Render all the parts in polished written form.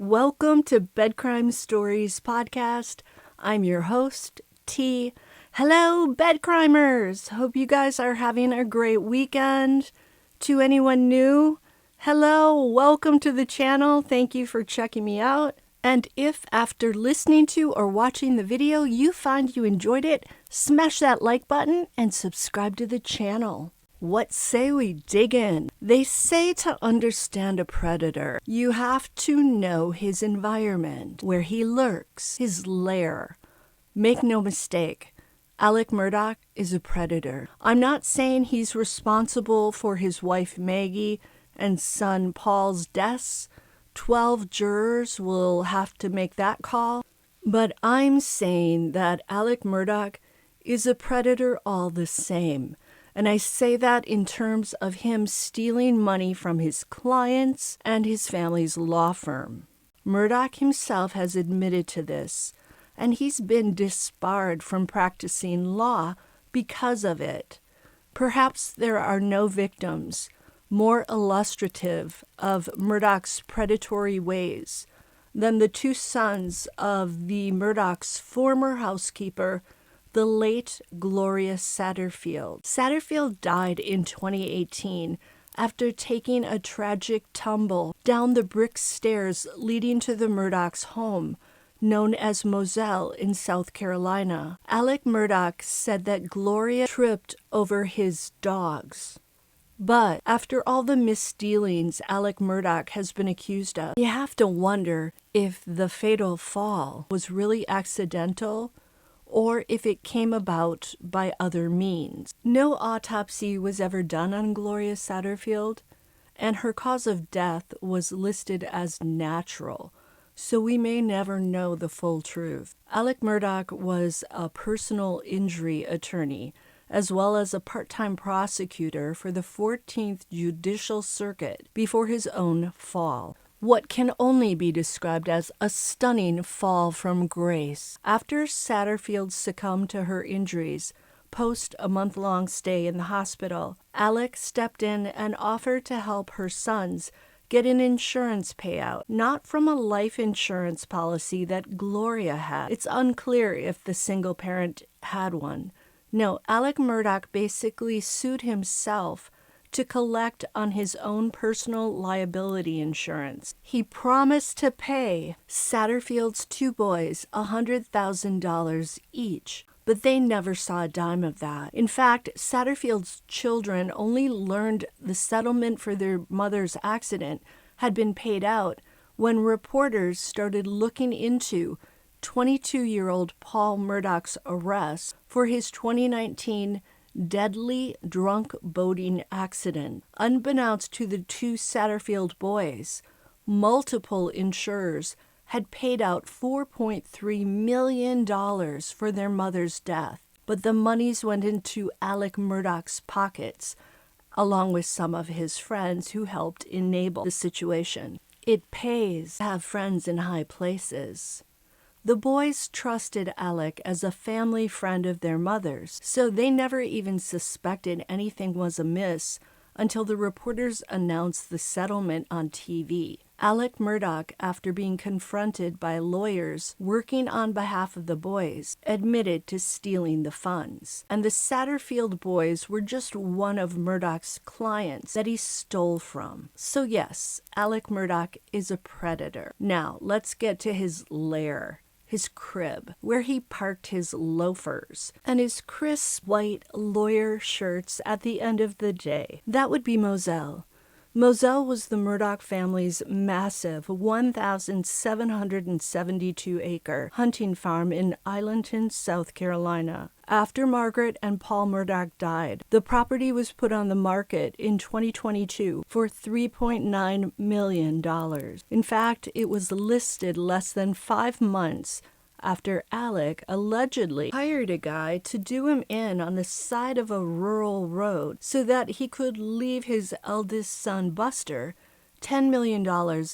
Welcome to Bed Crime Stories podcast. I'm your host, T. Hello, bed crimers. Hope you guys are having a great weekend. To anyone new, hello, welcome to the channel. Thank you for checking me out. And if after listening to or watching the video you find you enjoyed it, smash that like button and subscribe to the channel. What say we dig in? They say to understand a predator, you have to know his environment, where he lurks, his lair. Make no mistake, Alec Murdaugh is a predator. I'm not saying he's responsible for his wife Maggie and son Paul's deaths. 12 jurors will have to make that call. But I'm saying that Alec Murdaugh is a predator all the same. And I say that in terms of him stealing money from his clients and his family's law firm. Murdaugh himself has admitted to this, and he's been disbarred from practicing law because of it. Perhaps there are no victims more illustrative of Murdaugh's predatory ways than the two sons of the Murdaugh's former housekeeper, the late Gloria Satterfield. Satterfield died in 2018 after taking a tragic tumble down the brick stairs leading to the Murdaugh's home, known as Moselle in South Carolina. Alec Murdaugh said that Gloria tripped over his dogs. But after all the misdealings Alec Murdaugh has been accused of, you have to wonder if the fatal fall was really accidental or if it came about by other means. No autopsy was ever done on Gloria Satterfield, and her cause of death was listed as natural, so we may never know the full truth. Alec Murdaugh was a personal injury attorney, as well as a part-time prosecutor for the 14th Judicial Circuit before his own fall. What can only be described as a stunning fall from grace. After Satterfield succumbed to her injuries, post a month-long stay in the hospital, Alec stepped in and offered to help her sons get an insurance payout, not from a life insurance policy that Gloria had. It's unclear if the single parent had one. No, Alec Murdaugh basically sued himself to collect on his own personal liability insurance. He promised to pay Satterfield's two boys $100,000 each, but they never saw a dime of that. In fact, Satterfield's children only learned the settlement for their mother's accident had been paid out when reporters started looking into 22-year-old Paul Murdaugh's arrest for his 2019 deadly drunk boating accident. Unbeknownst to the two Satterfield boys, multiple insurers had paid out $4.3 million for their mother's death, but the monies went into Alec Murdaugh's pockets, along with some of his friends who helped enable the situation. It pays to have friends in high places. The boys trusted Alec as a family friend of their mother's, so they never even suspected anything was amiss until the reporters announced the settlement on TV. Alec Murdaugh, after being confronted by lawyers working on behalf of the boys, admitted to stealing the funds. And the Satterfield boys were just one of Murdaugh's clients that he stole from. So yes, Alec Murdaugh is a predator. Now, let's get to his lair. His crib, where he parked his loafers, and his crisp white lawyer shirts at the end of the day. That would be Moselle. Moselle was the Murdaugh family's massive 1,772-acre hunting farm in Islandton, South Carolina. After Margaret and Paul Murdaugh died, the property was put on the market in 2022 for $3.9 million. In fact, it was listed less than 5 months after Alec allegedly hired a guy to do him in on the side of a rural road so that he could leave his eldest son, Buster, $10 million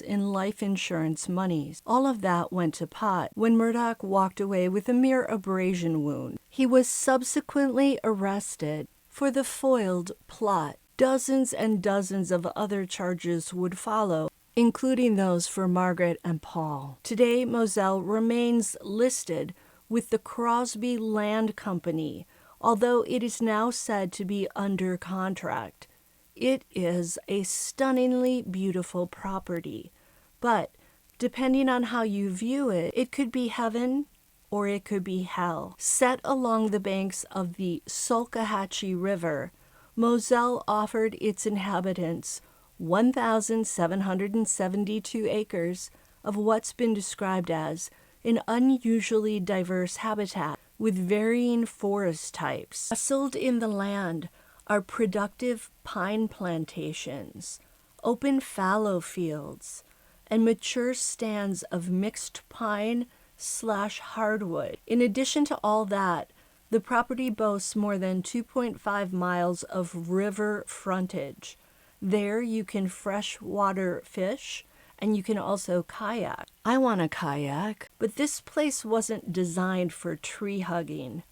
in life insurance monies. All of that went to pot when Murdaugh walked away with a mere abrasion wound. He was subsequently arrested for the foiled plot. Dozens and dozens of other charges would follow, including those for Margaret and Paul. Today, Moselle remains listed with the Crosby Land Company, although it is now said to be under contract. It is a stunningly beautiful property, but depending on how you view it, it could be heaven or it could be hell. Set along the banks of the Salkehatchie River, Moselle offered its inhabitants 1,772 acres of what's been described as an unusually diverse habitat with varying forest types. Nestled in the land are productive pine plantations, open fallow fields, and mature stands of mixed pine/hardwood. In addition to all that, the property boasts more than 2.5 miles of river frontage. There you can freshwater fish, and you can also kayak. I want a kayak, but this place wasn't designed for tree hugging.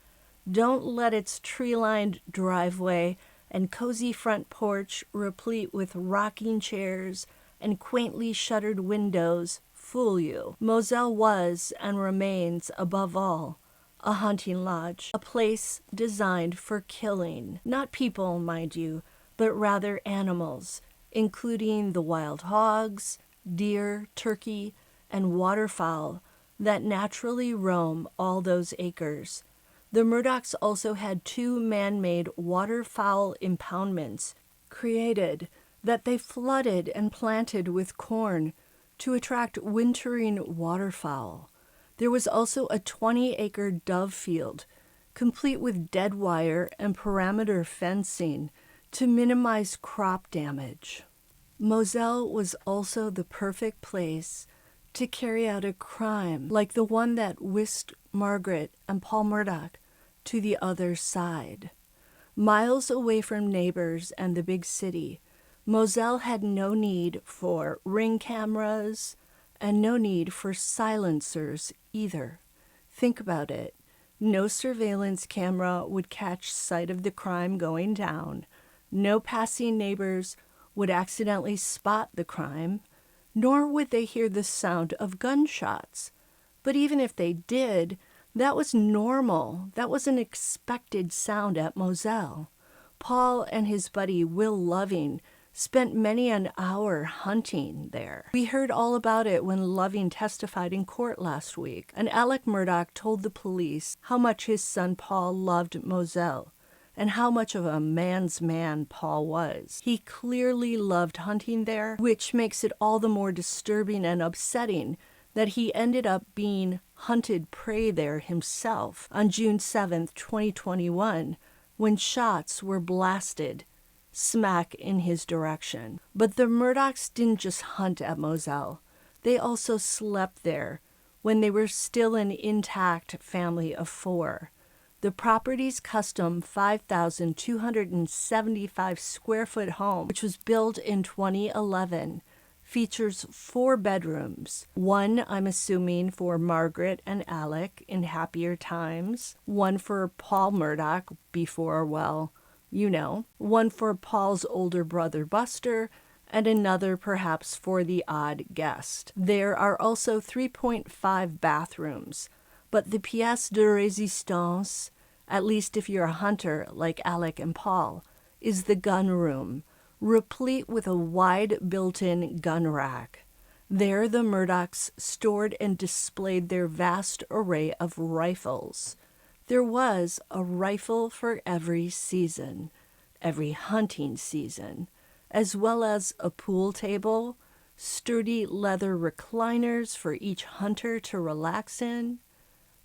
Don't let its tree-lined driveway and cozy front porch, replete with rocking chairs and quaintly shuttered windows, fool you. Moselle was and remains, above all, a hunting lodge, a place designed for killing. Not people, mind you, but rather animals, including the wild hogs, deer, turkey, and waterfowl that naturally roam all those acres. The Murdaughs also had 2 man-made waterfowl impoundments created that they flooded and planted with corn to attract wintering waterfowl. There was also a 20-acre dove field, complete with dead wire and perimeter fencing to minimize crop damage. Moselle was also the perfect place to carry out a crime like the one that whisked Margaret and Paul Murdaugh to the other side. Miles away from neighbors and the big city, Moselle had no need for ring cameras and no need for silencers either. Think about it. No surveillance camera would catch sight of the crime going down. No passing neighbors would accidentally spot the crime, nor would they hear the sound of gunshots. But even if they did, that was normal. That was an expected sound at Moselle. Paul and his buddy Will Loving spent many an hour hunting there. We heard all about it when Loving testified in court last week, and Alec Murdaugh told the police how much his son Paul loved Moselle and how much of a man's man Paul was. He clearly loved hunting there, which makes it all the more disturbing and upsetting that he ended up being hunted prey there himself on June 7th, 2021, when shots were blasted smack in his direction. But the Murdaughs didn't just hunt at Moselle. They also slept there when they were still an intact family of 4. The property's custom 5,275 square foot home, which was built in 2011, features 4 bedrooms. 1, I'm assuming, for Margaret and Alec in happier times. 1 for Paul Murdaugh before, well, you know. 1 for Paul's older brother Buster, and another perhaps for the odd guest. There are also 3.5 bathrooms, but the pièce de résistance, at least if you're a hunter like Alec and Paul, is the gun room, replete with a wide built-in gun rack. There the Murdaughs stored and displayed their vast array of rifles. There was a rifle for every season, every hunting season, as well as a pool table, sturdy leather recliners for each hunter to relax in.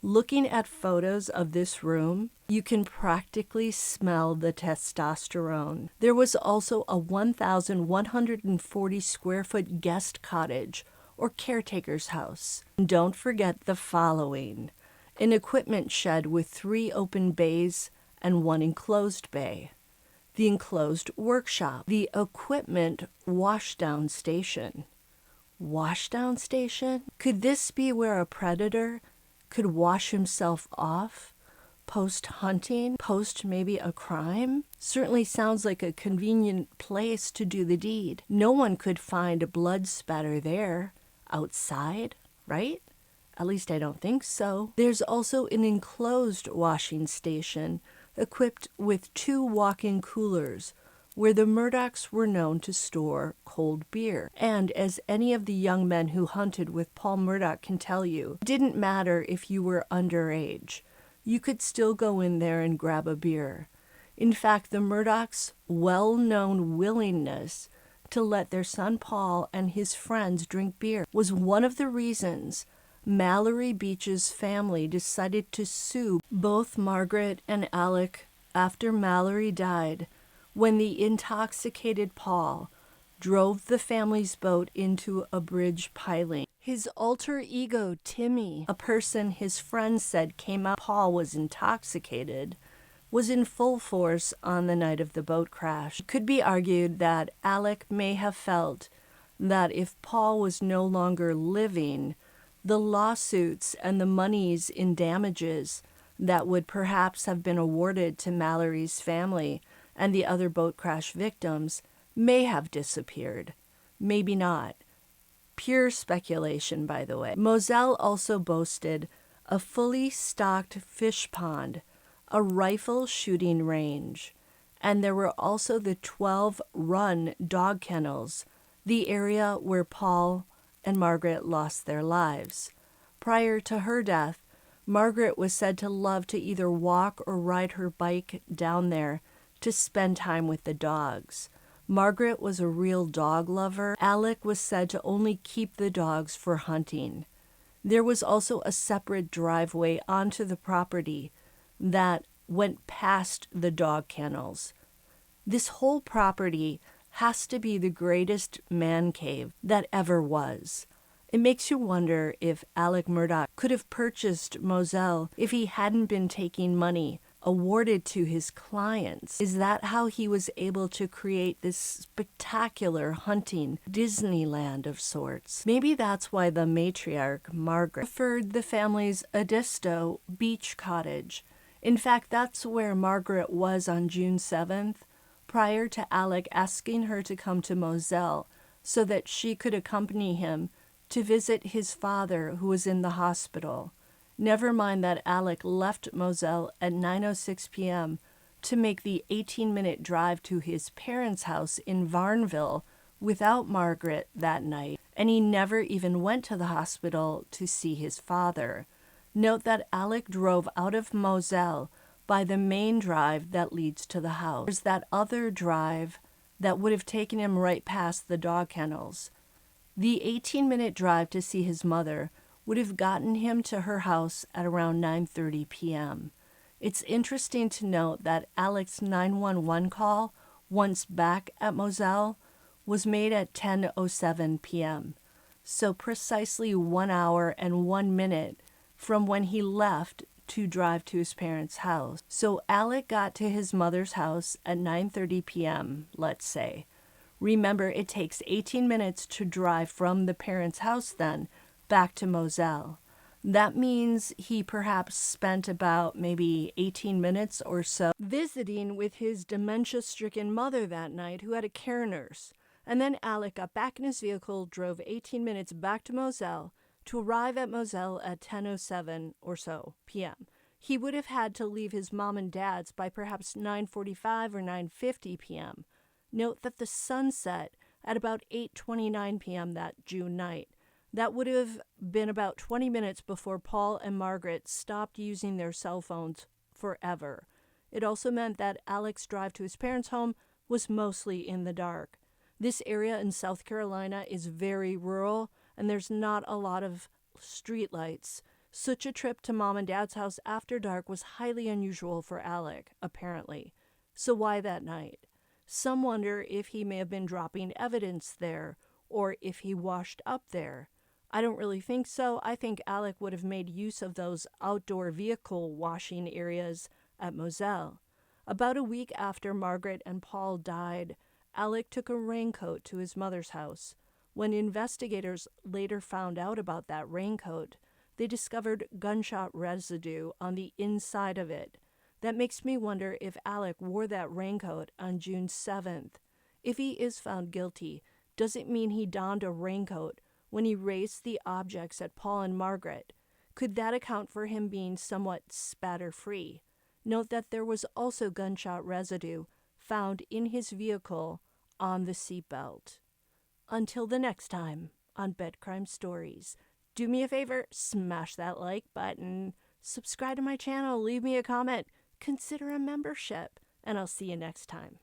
Looking at photos of this room, you can practically smell the testosterone. There was also a 1,140 square foot guest cottage or caretaker's house. And don't forget the following: an equipment shed with 3 open bays and 1 enclosed bay, the enclosed workshop, the equipment washdown station. Washdown station? Could this be where a predator could wash himself off? post-hunting, post maybe a crime. Certainly sounds like a convenient place to do the deed. No one could find a blood spatter there outside, right? At least I don't think so. There's also an enclosed washing station equipped with 2 walk-in coolers where the Murdaughs were known to store cold beer. And as any of the young men who hunted with Paul Murdaugh can tell you, it didn't matter if you were underage. You could still go in there and grab a beer. In fact, the Murdaughs' well-known willingness to let their son Paul and his friends drink beer was one of the reasons Mallory Beach's family decided to sue both Margaret and Alec after Mallory died, when the intoxicated Paul drove the family's boat into a bridge piling. His alter ego, Timmy, a person his friends said came out Paul was intoxicated, was in full force on the night of the boat crash. It could be argued that Alec may have felt that if Paul was no longer living, the lawsuits and the monies in damages that would perhaps have been awarded to Mallory's family and the other boat crash victims may have disappeared. Maybe not. Pure speculation, by the way. Moselle also boasted a fully stocked fish pond, a rifle shooting range, and there were also the 12-run dog kennels, the area where Paul and Margaret lost their lives. Prior to her death, Margaret was said to love to either walk or ride her bike down there to spend time with the dogs. Margaret was a real dog lover. Alec was said to only keep the dogs for hunting. There was also a separate driveway onto the property that went past the dog kennels. This whole property has to be the greatest man cave that ever was. It makes you wonder if Alec Murdaugh could have purchased Moselle if he hadn't been taking money awarded to his clients. Is that how he was able to create this spectacular hunting Disneyland of sorts? Maybe that's why the matriarch, Margaret, preferred the family's Edisto beach cottage. In fact, that's where Margaret was on June 7th, prior to Alec asking her to come to Moselle so that she could accompany him to visit his father, who was in the hospital. Never mind that Alec left Moselle at 9:06 p.m. to make the 18-minute drive to his parents' house in Varnville without Margaret that night, and he never even went to the hospital to see his father. Note that Alec drove out of Moselle by the main drive that leads to the house. There's that other drive that would have taken him right past the dog kennels. The 18-minute drive to see his mother would have gotten him to her house at around 9:30 p.m. It's interesting to note that Alec's 911 call, once back at Moselle, was made at 10:07 p.m., so precisely 1 hour and 1 minute from when he left to drive to his parents' house. So Alec got to his mother's house at 9:30 p.m., let's say. Remember, it takes 18 minutes to drive from the parents' house then back to Moselle. That means he perhaps spent about maybe 18 minutes or so visiting with his dementia-stricken mother that night, who had a care nurse. And then Alec got back in his vehicle, drove 18 minutes back to Moselle to arrive at Moselle at 10:07 or so p.m. He would have had to leave his mom and dad's by perhaps 9:45 or 9:50 p.m. Note that the sun set at about 8:29 p.m. that June night. That would have been about 20 minutes before Paul and Margaret stopped using their cell phones forever. It also meant that Alec's drive to his parents' home was mostly in the dark. This area in South Carolina is very rural, and there's not a lot of streetlights. Such a trip to mom and dad's house after dark was highly unusual for Alec, apparently. So why that night? Some wonder if he may have been dropping evidence there, or if he washed up there. I don't really think so. I think Alec would have made use of those outdoor vehicle washing areas at Moselle. About a week after Margaret and Paul died, Alec took a raincoat to his mother's house. When investigators later found out about that raincoat, they discovered gunshot residue on the inside of it. That makes me wonder if Alec wore that raincoat on June 7th. If he is found guilty, does it mean he donned a raincoat when he raced the objects at Paul and Margaret? Could that account for him being somewhat spatter-free? Note that there was also gunshot residue found in his vehicle on the seatbelt. Until the next time on Bed Crime Stories, do me a favor, smash that like button, subscribe to my channel, leave me a comment, consider a membership, and I'll see you next time.